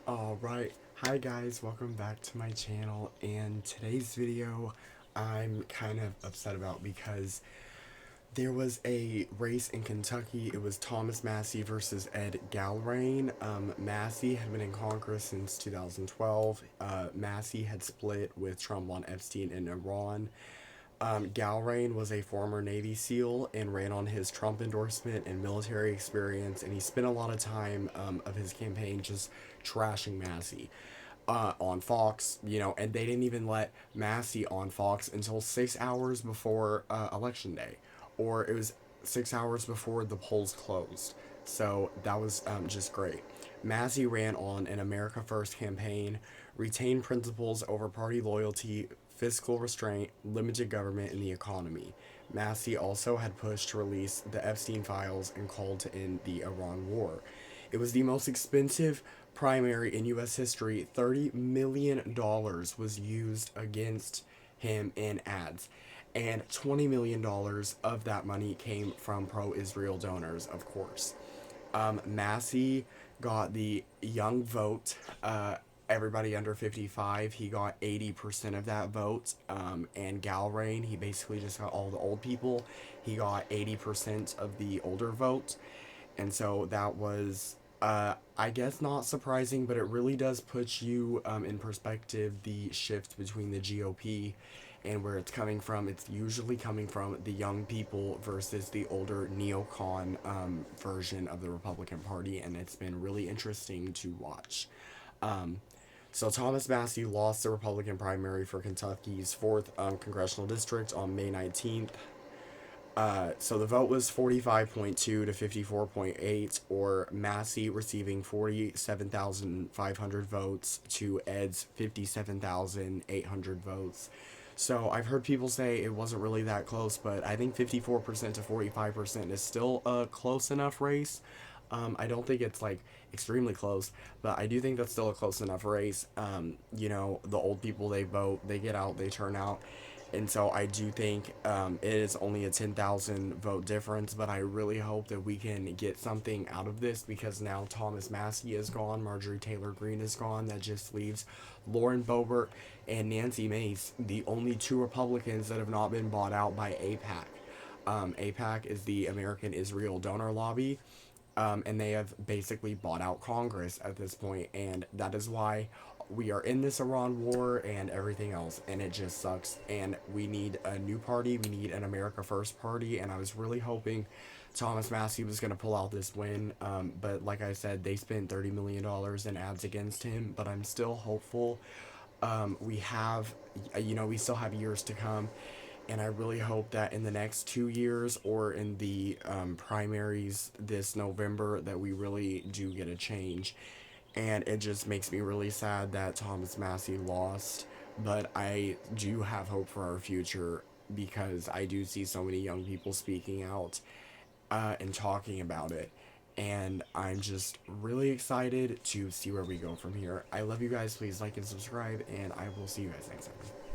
Alright, hi guys, welcome back to my channel, and today's video I'm kind of upset about because there was a race in Kentucky. It was Thomas Massie versus Ed Galbraith. Massie had been in Congress since 2012. Massie had split with Trump on Epstein and Iran. Galbraith was a former Navy SEAL and ran on his Trump endorsement and military experience, and he spent a lot of time of his campaign just trashing Massie on Fox, and they didn't even let Massie on Fox until 6 hours before Election Day, or it was 6 hours before the polls closed. So that was just great. Massie ran on an America First campaign, retained principles over party loyalty, fiscal restraint, limited government, and the economy. Massie also had pushed to release the Epstein files and called to end the Iran war. It was the most expensive primary in U.S. history. $30 million was used against him in ads, and $20 million of that money came from pro-Israel donors, of course. Massie got the young vote. Everybody under 55, he got 80% of that vote. And Galrain, he basically just got all the old people. He got 80% of the older vote. And so that was, I guess, not surprising, but it really does put you in perspective the shift between the GOP and where it's coming from. It's usually coming from the young people versus the older neocon version of the Republican Party, and it's been really interesting to watch. Um, so Thomas Massie lost the Republican primary for Kentucky's 4th congressional district on May 19th. So the vote was 45.2 to 54.8, or Massie receiving 47,500 votes to Ed's 57,800 votes. So I've heard people say it wasn't really that close, but I think 54% to 45% is still a close enough race. I don't think it's like extremely close, but I do think that's still a close enough race. The old people, they vote, they get out, they turn out. And so I do think it is only a 10,000 vote difference, but I really hope that we can get something out of this, because now Thomas Massie is gone, Marjorie Taylor Greene is gone. That just leaves Lauren Boebert and Nancy Mace, the only two Republicans that have not been bought out by AIPAC. AIPAC is the American Israel Donor Lobby, and they have basically bought out Congress at this point, and that is why we are in this Iran war and everything else, and it just sucks. And we need a new party. We need an America First party, and I was really hoping Thomas Massie was going to pull out this win, but like I said, they spent $30 million in ads against him, but I'm still hopeful. We have, we still have years to come, and I really hope that in the next 2 years, or in the primaries this November, that we really do get a change. And it just makes me really sad that Thomas Massie lost, but I do have hope for our future, because I do see so many young people speaking out and talking about it. And I'm just really excited to see where we go from here. I love you guys. Please like and subscribe, and I will see you guys next time.